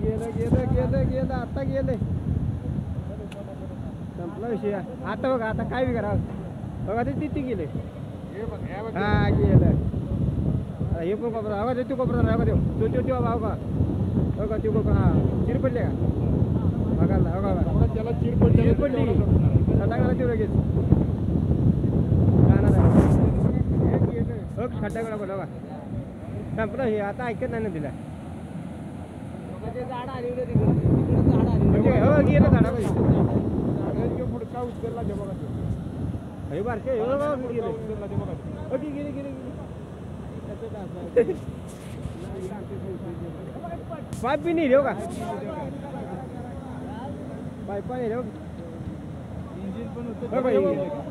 गेलं गेलं गेलं गेलं आता गेले संपला विषय आता बघा आता काय बी करा बघा ते तिथे गेले हा गेलं हे पण कोपरा हवा ते तू कोपरा हवा देऊ तो बाबा बघा तू कोपरा हा चिर पडले का बघा बघा त्याला चिर पडली खड्डा ते लगेच खड्डा करा बघा संपलं हे आता ऐकत नाही ना तिला झाड आली हो गेलं झाडा मुडका उचलला ते बघा हे बारके गेले गेले पाईप भी नहीं रहेगा पाईप नहीं रहेगा इंजिन पण होतं